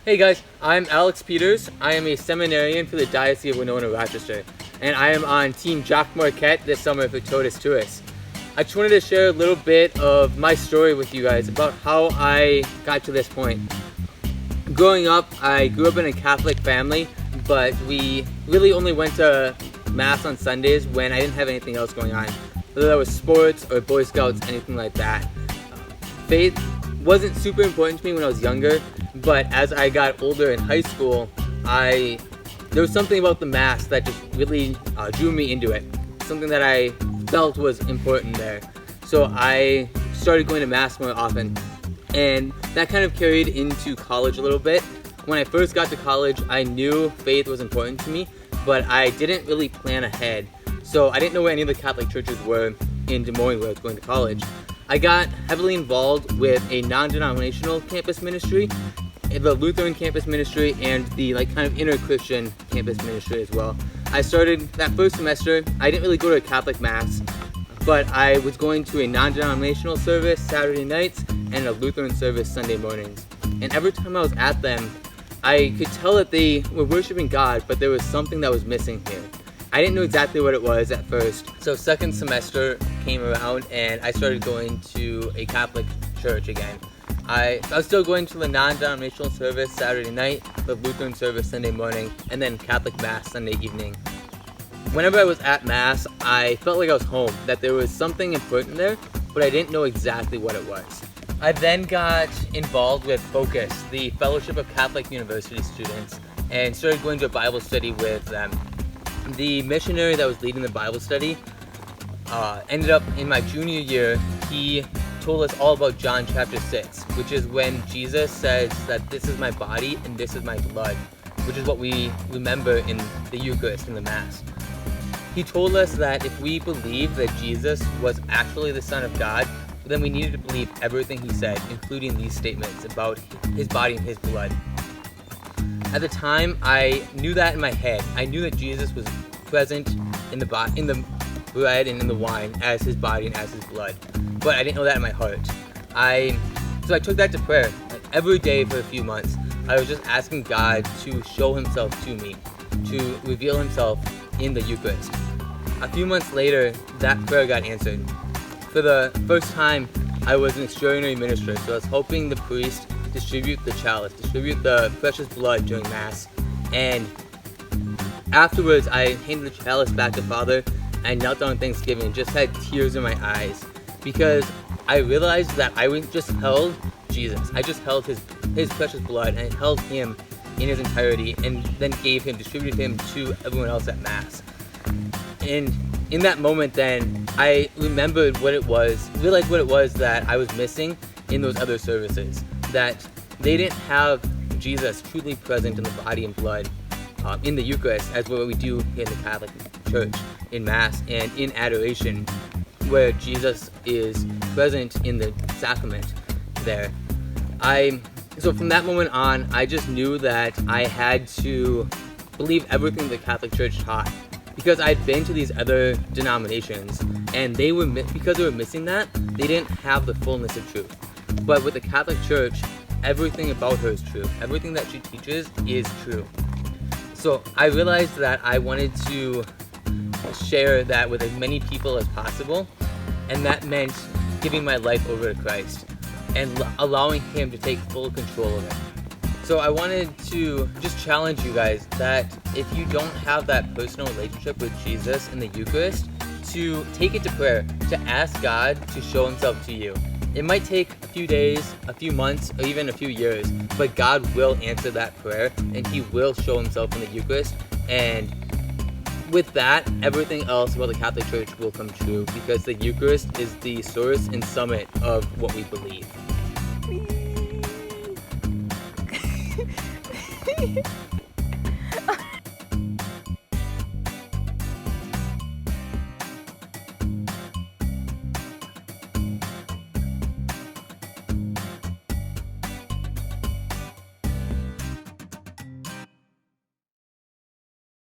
Hey guys, I'm Alex Peters. I am a seminarian for the Diocese of Winona, Rochester, and I am on Team Jacques Marquette this summer for Totus Tuus. I just wanted to share a little bit of my story with you guys about how I got to this point. Growing up, I grew up in a Catholic family, but we really only went to Mass on Sundays when I didn't have anything else going on, whether that was sports or Boy Scouts, anything like that. Faith wasn't super important to me when I was younger, but as I got older in high school, there was something about the Mass that just really drew me into it. Something that I felt was important there. So I started going to Mass more often. And that kind of carried into college a little bit. When I first got to college, I knew faith was important to me, but I didn't really plan ahead. So I didn't know where any of the Catholic churches were in Des Moines where I was going to college. I got heavily involved with a non-denominational campus ministry, the Lutheran campus ministry, and the kind of inner Christian campus ministry as well. I started that first semester. I didn't really go to a Catholic Mass, but I was going to a non-denominational service Saturday nights and a Lutheran service Sunday mornings. And every time I was at them, I could tell that they were worshiping God, but there was something that was missing here. I didn't know exactly what it was at first. So second semester came around and I started going to a Catholic church again. I was still going to the non-denominational service Saturday night, the Lutheran service Sunday morning, and then Catholic Mass Sunday evening. Whenever I was at Mass, I felt like I was home, that there was something important there, but I didn't know exactly what it was. I then got involved with Focus, the Fellowship of Catholic University Students, and started going to a Bible study with them. The missionary that was leading the Bible study ended up in my junior year. He told us all about John chapter 6, which is when Jesus says that this is my body and this is my blood, which is what we remember in the Eucharist, in the Mass. He told us that if we believe that Jesus was actually the Son of God, then we needed to believe everything he said, including these statements about his body and his blood. At the time, I knew that in my head. I knew that Jesus was present in the bread and in the wine as his body and as his blood, but I didn't know that in my heart. So I took that to prayer. Every day for a few months, I was just asking God to show himself to me, to reveal himself in the Eucharist. A few months later, that prayer got answered. For the first time, I was an extraordinary minister, so I was helping the priest distribute the chalice, distribute the precious blood during Mass. And afterwards, I handed the chalice back to Father. I knelt down on Thanksgiving and just had tears in my eyes because I realized that I just held Jesus. I just held his precious blood and held him in his entirety and then distributed him to everyone else at Mass. And in that moment then, I remembered realized what it was that I was missing in those other services. That they didn't have Jesus truly present in the body and blood in the Eucharist as what we do in the Catholic Church, in Mass and in adoration, where Jesus is present in the sacrament there. So from that moment on, I just knew that I had to believe everything the Catholic Church taught, because I'd been to these other denominations and because they were missing that, they didn't have the fullness of truth. But with the Catholic Church, everything about her is true. Everything that she teaches is true. So I realized that I wanted to share that with as many people as possible, and that meant giving my life over to Christ and allowing him to take full control of it. So I wanted to just challenge you guys that if you don't have that personal relationship with Jesus in the Eucharist, to take it to prayer, to ask God to show himself to you. It might take a few days, a few months, or even a few years, but God will answer that prayer and he will show himself in the Eucharist. And with that, everything else about the Catholic Church will come true, because the Eucharist is the source and summit of what we believe.